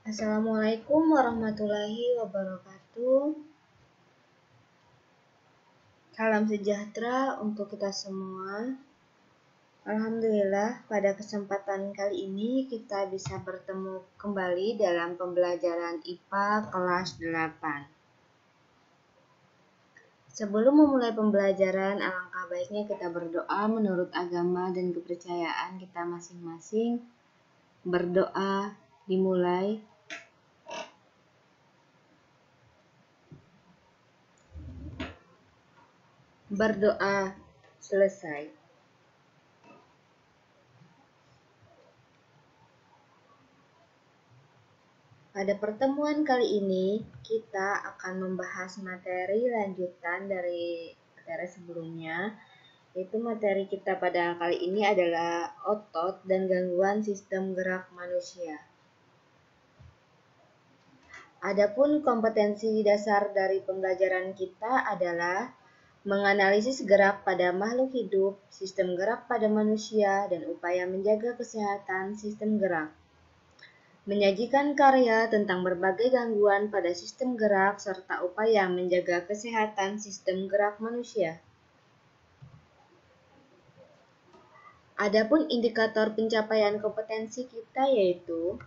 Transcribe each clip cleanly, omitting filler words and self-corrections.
Assalamualaikum warahmatullahi wabarakatuh. Salam sejahtera untuk kita semua. Alhamdulillah, pada kesempatan kali ini kita bisa bertemu kembali dalam pembelajaran IPA kelas 8. Sebelum memulai pembelajaran, alangkah baiknya kita berdoa menurut agama dan kepercayaan kita masing-masing. Berdoa dimulai. Berdoa selesai. Pada pertemuan kali ini, kita akan membahas materi lanjutan dari materi sebelumnya, yaitu materi kita pada kali ini adalah otot dan gangguan sistem gerak manusia. Adapun kompetensi dasar dari pembelajaran kita adalah menganalisis gerak pada makhluk hidup, sistem gerak pada manusia, dan upaya menjaga kesehatan sistem gerak. Menyajikan karya tentang berbagai gangguan pada sistem gerak serta upaya menjaga kesehatan sistem gerak manusia. Adapun indikator pencapaian kompetensi kita yaitu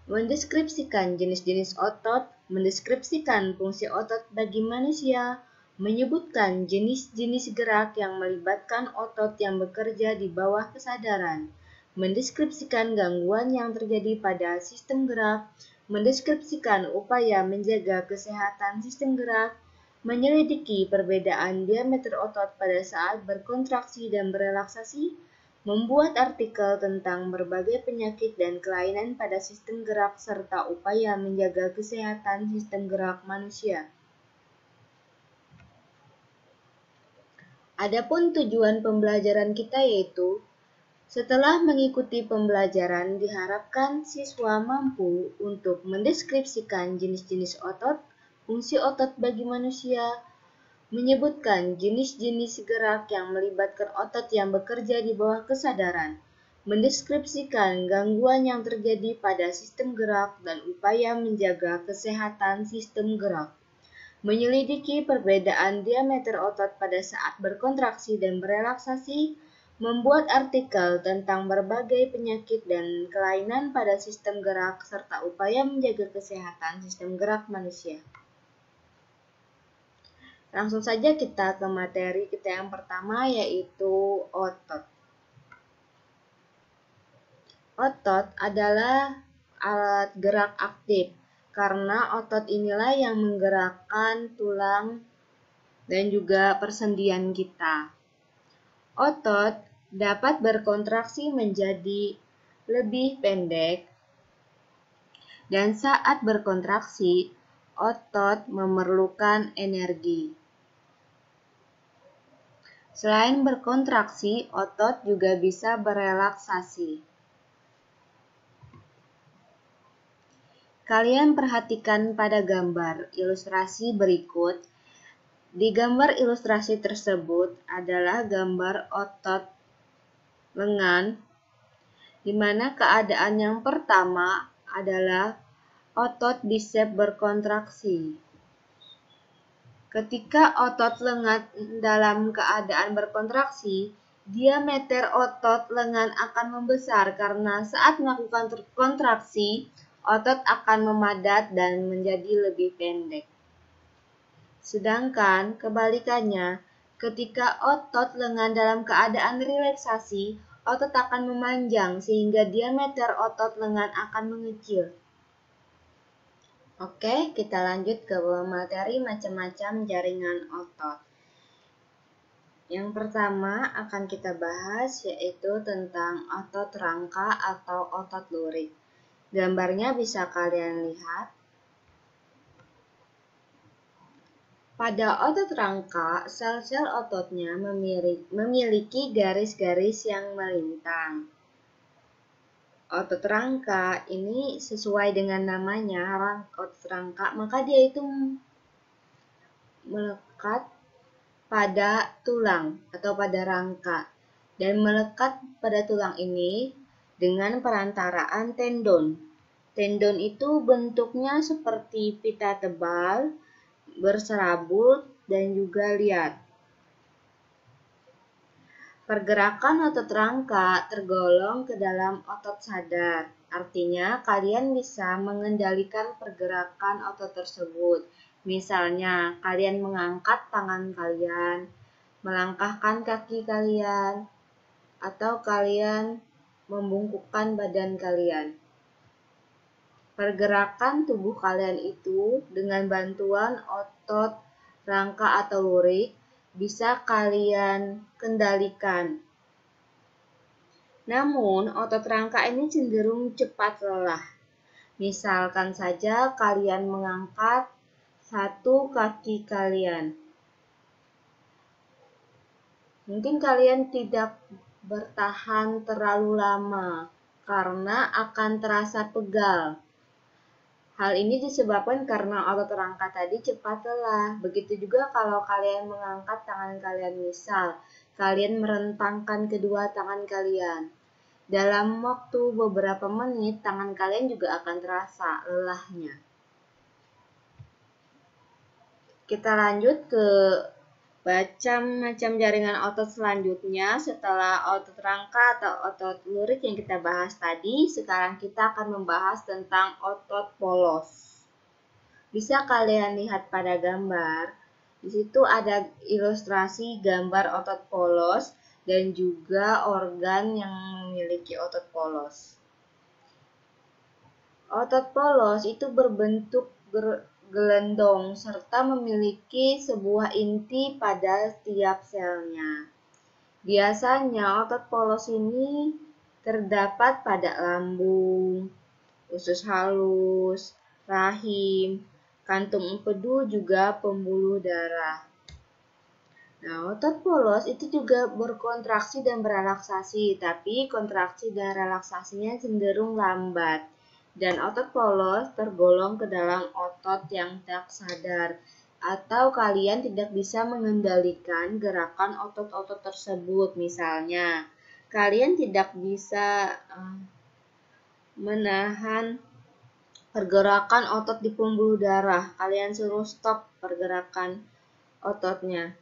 mendeskripsikan jenis-jenis otot, mendeskripsikan fungsi otot bagi manusia, menyebutkan jenis-jenis gerak yang melibatkan otot yang bekerja di bawah kesadaran, mendeskripsikan gangguan yang terjadi pada sistem gerak, mendeskripsikan upaya menjaga kesehatan sistem gerak, menyelidiki perbedaan diameter otot pada saat berkontraksi dan berelaksasi, membuat artikel tentang berbagai penyakit dan kelainan pada sistem gerak serta upaya menjaga kesehatan sistem gerak manusia. Adapun tujuan pembelajaran kita yaitu setelah mengikuti pembelajaran, diharapkan siswa mampu untuk mendeskripsikan jenis-jenis otot, fungsi otot bagi manusia, menyebutkan jenis-jenis gerak yang melibatkan otot yang bekerja di bawah kesadaran, mendeskripsikan gangguan yang terjadi pada sistem gerak dan upaya menjaga kesehatan sistem gerak, menyelidiki perbedaan diameter otot pada saat berkontraksi dan berelaksasi, membuat artikel tentang berbagai penyakit dan kelainan pada sistem gerak, serta upaya menjaga kesehatan sistem gerak manusia. Langsung saja kita ke materi kita yang pertama, yaitu otot. Otot adalah alat gerak aktif, karena otot inilah yang menggerakkan tulang dan juga persendian kita. Otot dapat berkontraksi menjadi lebih pendek, dan saat berkontraksi, otot memerlukan energi. Selain berkontraksi, otot juga bisa berelaksasi. Kalian perhatikan pada gambar ilustrasi berikut. Di gambar ilustrasi tersebut adalah gambar otot lengan, di mana keadaan yang pertama adalah otot bisep berkontraksi. Ketika otot lengan dalam keadaan berkontraksi, diameter otot lengan akan membesar karena saat melakukan kontraksi, otot akan memadat dan menjadi lebih pendek. Sedangkan kebalikannya, ketika otot lengan dalam keadaan relaksasi, otot akan memanjang sehingga diameter otot lengan akan mengecil. Oke, kita lanjut ke materi macam-macam jaringan otot. Yang pertama akan kita bahas yaitu tentang otot rangka atau otot lurik. Gambarnya bisa kalian lihat. Pada otot rangka, sel-sel ototnya memiliki garis-garis yang melintang. Otot rangka ini sesuai dengan namanya, otot rangka, maka dia itu melekat pada tulang atau pada rangka. Dan melekat pada tulang ini dengan perantaraan tendon. Tendon itu bentuknya seperti pita tebal, berserabut, dan juga liat. Pergerakan otot rangka tergolong ke dalam otot sadar. Artinya, kalian bisa mengendalikan pergerakan otot tersebut. Misalnya, kalian mengangkat tangan kalian, melangkahkan kaki kalian, atau kalian membungkukkan badan kalian. Pergerakan tubuh kalian itu dengan bantuan otot rangka atau lurik bisa kalian kendalikan. Namun, otot rangka ini cenderung cepat lelah. Misalkan saja kalian mengangkat satu kaki kalian. Mungkin kalian tidak bertahan terlalu lama karena akan terasa pegal. Hal ini disebabkan karena otot rangka tadi cepat lelah. Begitu juga kalau kalian mengangkat tangan kalian, misal kalian merentangkan kedua tangan kalian. Dalam waktu beberapa menit, tangan kalian juga akan terasa lelahnya. Kita lanjut ke macam jaringan otot selanjutnya. Setelah otot rangka atau otot lurik yang kita bahas tadi, sekarang kita akan membahas tentang otot polos. Bisa kalian lihat pada gambar. Di situ ada ilustrasi gambar otot polos dan juga organ yang memiliki otot polos. Otot polos itu berbentuk gelendong serta memiliki sebuah inti pada setiap selnya. Biasanya otot polos ini terdapat pada lambung, usus halus, rahim, kantung empedu, juga pembuluh darah. Nah, otot polos itu juga berkontraksi dan berelaksasi, tapi kontraksi dan relaksasinya cenderung lambat. Dan otot polos tergolong ke dalam otot yang tak sadar, atau kalian tidak bisa mengendalikan gerakan otot-otot tersebut. Misalnya, kalian tidak bisa menahan pergerakan otot di pembuluh darah. Kalian suruh stop pergerakan ototnya.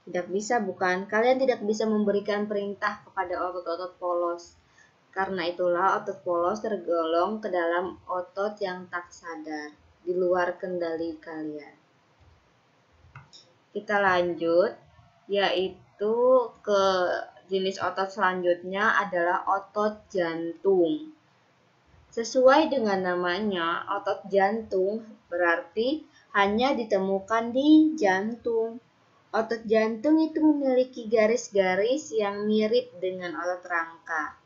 Tidak bisa, bukan? Kalian tidak bisa memberikan perintah kepada otot-otot polos. Karena itulah otot polos tergolong ke dalam otot yang tak sadar, di luar kendali kalian. Kita lanjut, yaitu ke jenis otot selanjutnya adalah otot jantung. Sesuai dengan namanya, otot jantung berarti hanya ditemukan di jantung. Otot jantung itu memiliki garis-garis yang mirip dengan otot rangka.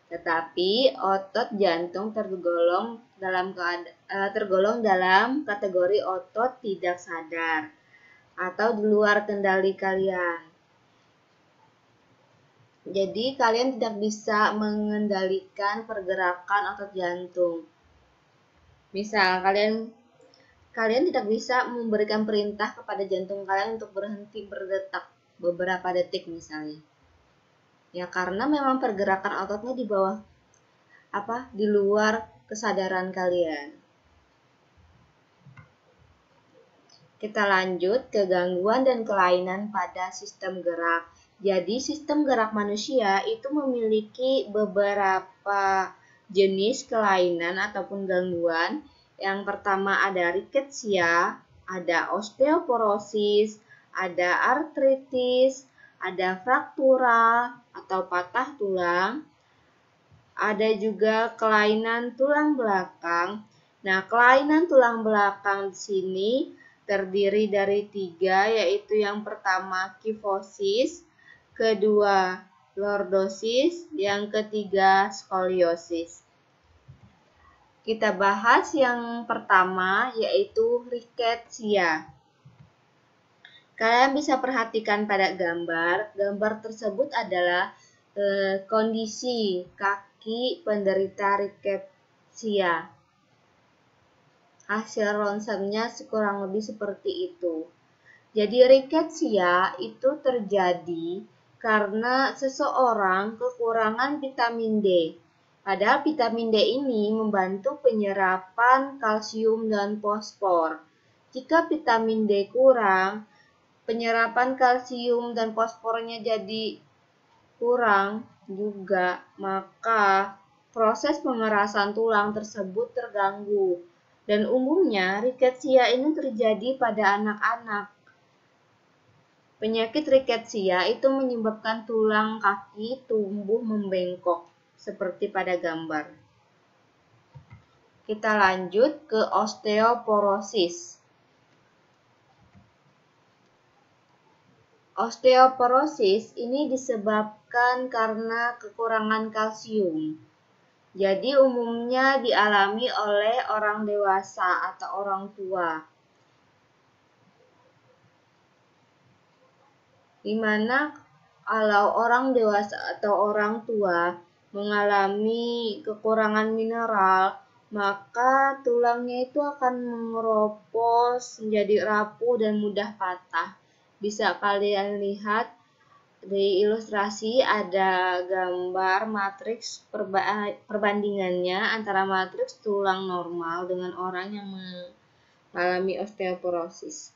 Tetapi otot jantung tergolong dalam kategori otot tidak sadar atau di luar kendali kalian. Jadi kalian tidak bisa mengendalikan pergerakan otot jantung. Misal kalian tidak bisa memberikan perintah kepada jantung kalian untuk berhenti berdetak beberapa detik misalnya. Ya, karena memang pergerakan ototnya di luar kesadaran kalian. Kita lanjut ke gangguan dan kelainan pada sistem gerak. Jadi, sistem gerak manusia itu memiliki beberapa jenis kelainan ataupun gangguan. Yang pertama ada riketsia, ada osteoporosis, ada artritis, ada fraktura atau patah tulang, ada juga kelainan tulang belakang. Nah, kelainan tulang belakang di sini terdiri dari 3, yaitu yang pertama kifosis, kedua lordosis, yang ketiga skoliosis. Kita bahas yang pertama, yaitu riketsia. Kalian bisa perhatikan pada gambar. Gambar tersebut adalah kondisi kaki penderita riketsia. Hasil ronsennya kurang lebih seperti itu. Jadi riketsia itu terjadi karena seseorang kekurangan vitamin D. Padahal vitamin D ini membantu penyerapan kalsium dan fosfor. Jika vitamin D kurang, penyerapan kalsium dan fosfornya jadi kurang juga, maka proses pengerasan tulang tersebut terganggu. Dan umumnya riketsia ini terjadi pada anak-anak. Penyakit riketsia itu menyebabkan tulang kaki tumbuh membengkok, seperti pada gambar. Kita lanjut ke osteoporosis. Osteoporosis ini disebabkan karena kekurangan kalsium. Jadi umumnya dialami oleh orang dewasa atau orang tua. Di mana kalau orang dewasa atau orang tua mengalami kekurangan mineral, maka tulangnya itu akan mengeropos, menjadi rapuh dan mudah patah. Bisa kalian lihat di ilustrasi ada gambar matriks perbandingannya antara matriks tulang normal dengan orang yang mengalami osteoporosis.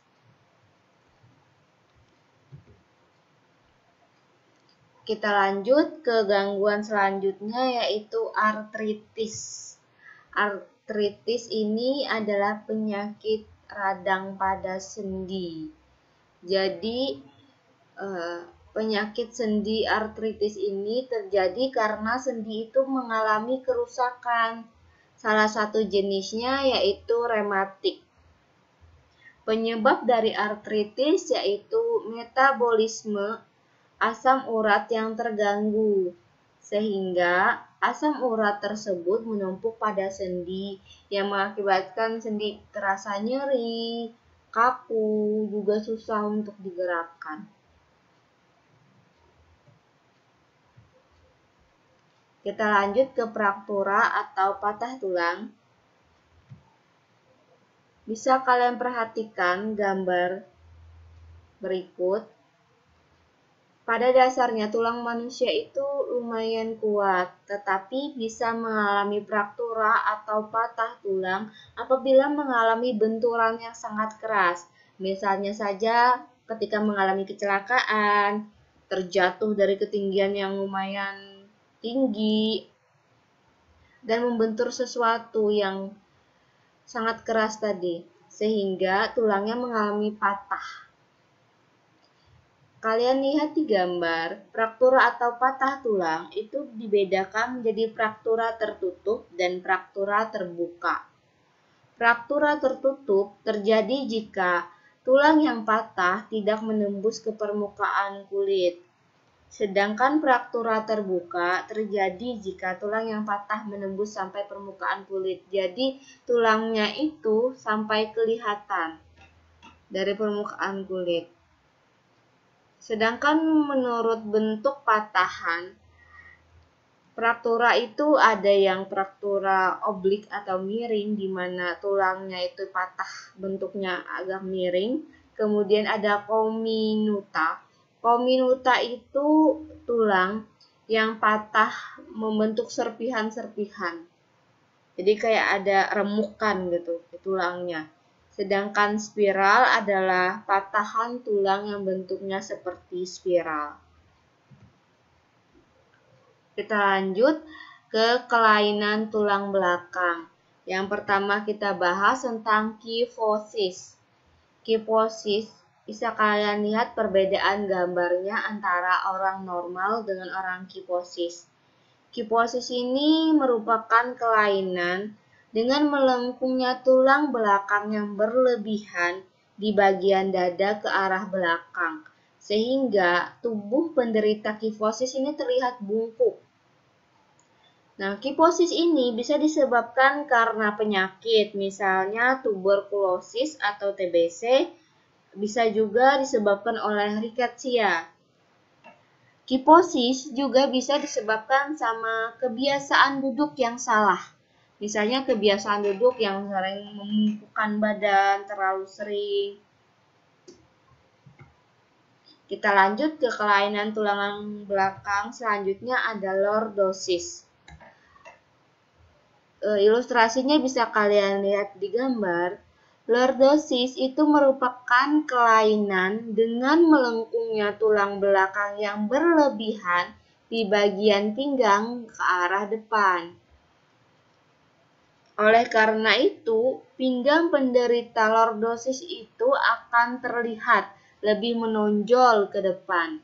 Kita lanjut ke gangguan selanjutnya, yaitu artritis. Artritis ini adalah penyakit radang pada sendi. Jadi penyakit sendi artritis ini terjadi karena sendi itu mengalami kerusakan. Salah satu jenisnya yaitu rematik. Penyebab dari artritis yaitu metabolisme asam urat yang terganggu, sehingga asam urat tersebut menumpuk pada sendi yang mengakibatkan sendi terasa nyeri, kaku, juga susah untuk digerakkan. Kita lanjut ke fraktura atau patah tulang. Bisa kalian perhatikan gambar berikut. Pada dasarnya tulang manusia itu lumayan kuat, tetapi bisa mengalami fraktura atau patah tulang apabila mengalami benturan yang sangat keras. Misalnya saja ketika mengalami kecelakaan, terjatuh dari ketinggian yang lumayan tinggi, dan membentur sesuatu yang sangat keras tadi, sehingga tulangnya mengalami patah. Kalian lihat di gambar, fraktura atau patah tulang itu dibedakan menjadi fraktura tertutup dan fraktura terbuka. Fraktura tertutup terjadi jika tulang yang patah tidak menembus ke permukaan kulit. Sedangkan fraktura terbuka terjadi jika tulang yang patah menembus sampai permukaan kulit. Jadi tulangnya itu sampai kelihatan dari permukaan kulit. Sedangkan menurut bentuk patahan, fraktura itu ada yang fraktura oblik atau miring, di mana tulangnya itu patah bentuknya agak miring. Kemudian ada kominuta. Kominuta itu tulang yang patah membentuk serpihan-serpihan. Jadi kayak ada remukan gitu di tulangnya. Sedangkan spiral adalah patahan tulang yang bentuknya seperti spiral. Kita lanjut ke kelainan tulang belakang. Yang pertama kita bahas tentang kifosis. Kifosis, bisa kalian lihat perbedaan gambarnya antara orang normal dengan orang kifosis. Kifosis ini merupakan kelainan dengan melengkungnya tulang belakang yang berlebihan di bagian dada ke arah belakang, sehingga tubuh penderita kifosis ini terlihat bungkuk. Nah, kifosis ini bisa disebabkan karena penyakit, misalnya tuberkulosis atau TBC, bisa juga disebabkan oleh riketsia. Kifosis juga bisa disebabkan sama kebiasaan duduk yang salah. Misalnya kebiasaan duduk yang sering membungkukkan badan terlalu sering. Kita lanjut ke kelainan tulang belakang selanjutnya ada lordosis. ilustrasinya bisa kalian lihat di gambar. Lordosis itu merupakan kelainan dengan melengkungnya tulang belakang yang berlebihan di bagian pinggang ke arah depan. Oleh karena itu, pinggang penderita lordosis itu akan terlihat lebih menonjol ke depan.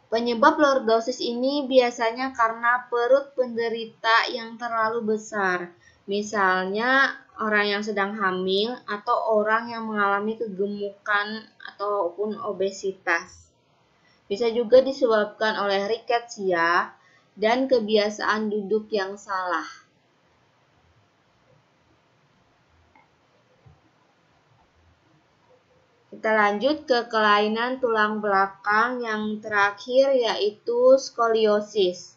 Penyebab lordosis ini biasanya karena perut penderita yang terlalu besar. Misalnya orang yang sedang hamil atau orang yang mengalami kegemukan ataupun obesitas. Bisa juga disebabkan oleh riketsia dan kebiasaan duduk yang salah. Kita lanjut ke kelainan tulang belakang yang terakhir, yaitu skoliosis.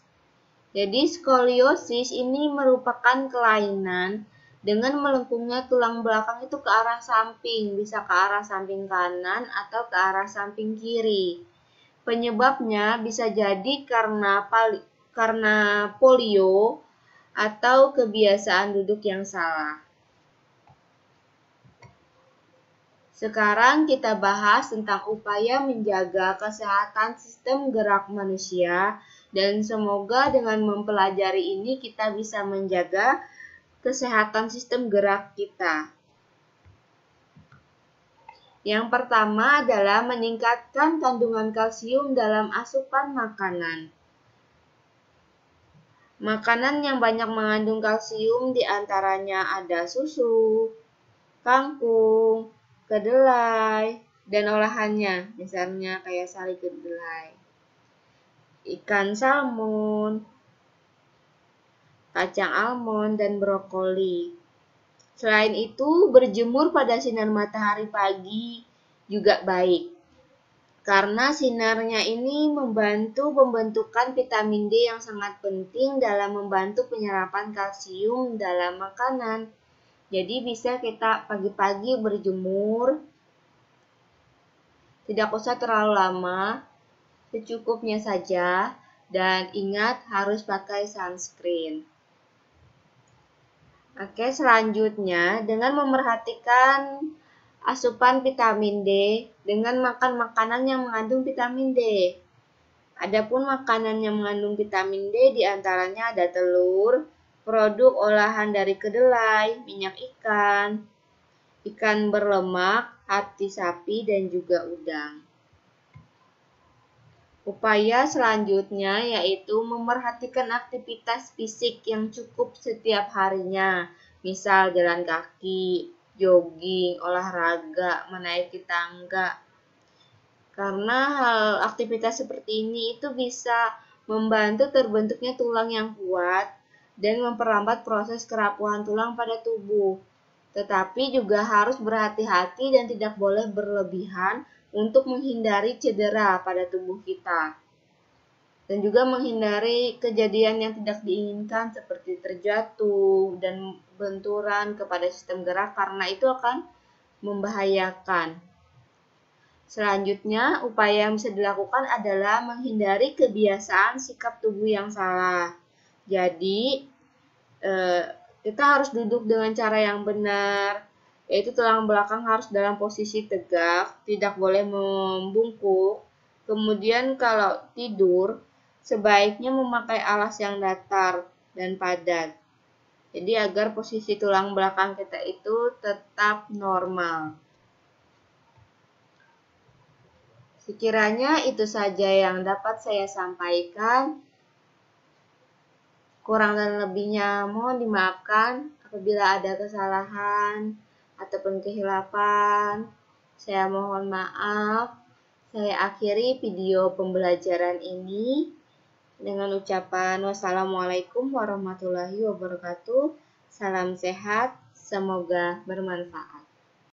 Jadi skoliosis ini merupakan kelainan dengan melengkungnya tulang belakang itu ke arah samping, bisa ke arah samping kanan atau ke arah samping kiri. Penyebabnya bisa jadi karena polio atau kebiasaan duduk yang salah. Sekarang kita bahas tentang upaya menjaga kesehatan sistem gerak manusia, dan semoga dengan mempelajari ini kita bisa menjaga kesehatan sistem gerak kita. Yang pertama adalah meningkatkan kandungan kalsium dalam asupan makanan. Makanan yang banyak mengandung kalsium diantaranya ada susu, kangkung, kedelai, dan olahannya, misalnya kayak sari kedelai, ikan salmon, kacang almond, dan brokoli. Selain itu, berjemur pada sinar matahari pagi juga baik, karena sinarnya ini membantu pembentukan vitamin D yang sangat penting dalam membantu penyerapan kalsium dalam makanan. Jadi bisa kita pagi-pagi berjemur, tidak usah terlalu lama, secukupnya saja, dan ingat harus pakai sunscreen. Oke, selanjutnya dengan memerhatikan asupan vitamin D dengan makan makanan yang mengandung vitamin D. Adapun makanan yang mengandung vitamin D diantaranya ada telur, produk olahan dari kedelai, minyak ikan, ikan berlemak, hati sapi, dan juga udang. Upaya selanjutnya yaitu memerhatikan aktivitas fisik yang cukup setiap harinya, misal jalan kaki, jogging, olahraga, menaiki tangga. Karena hal aktivitas seperti ini itu bisa membantu terbentuknya tulang yang kuat dan memperlambat proses kerapuhan tulang pada tubuh. Tetapi juga harus berhati-hati dan tidak boleh berlebihan untuk menghindari cedera pada tubuh kita. Dan juga menghindari kejadian yang tidak diinginkan seperti terjatuh dan benturan kepada sistem gerak karena itu akan membahayakan. Selanjutnya, upaya yang bisa dilakukan adalah menghindari kebiasaan sikap tubuh yang salah. Jadi, kita harus duduk dengan cara yang benar, yaitu tulang belakang harus dalam posisi tegak, tidak boleh membungkuk. Kemudian kalau tidur, sebaiknya memakai alas yang datar dan padat. Jadi agar posisi tulang belakang kita itu tetap normal. Sekiranya itu saja yang dapat saya sampaikan. Kurang dan lebihnya mohon dimaafkan apabila ada kesalahan ataupun kehilapan. Saya mohon maaf. Saya akhiri video pembelajaran ini dengan ucapan wassalamualaikum warahmatullahi wabarakatuh. Salam sehat, semoga bermanfaat.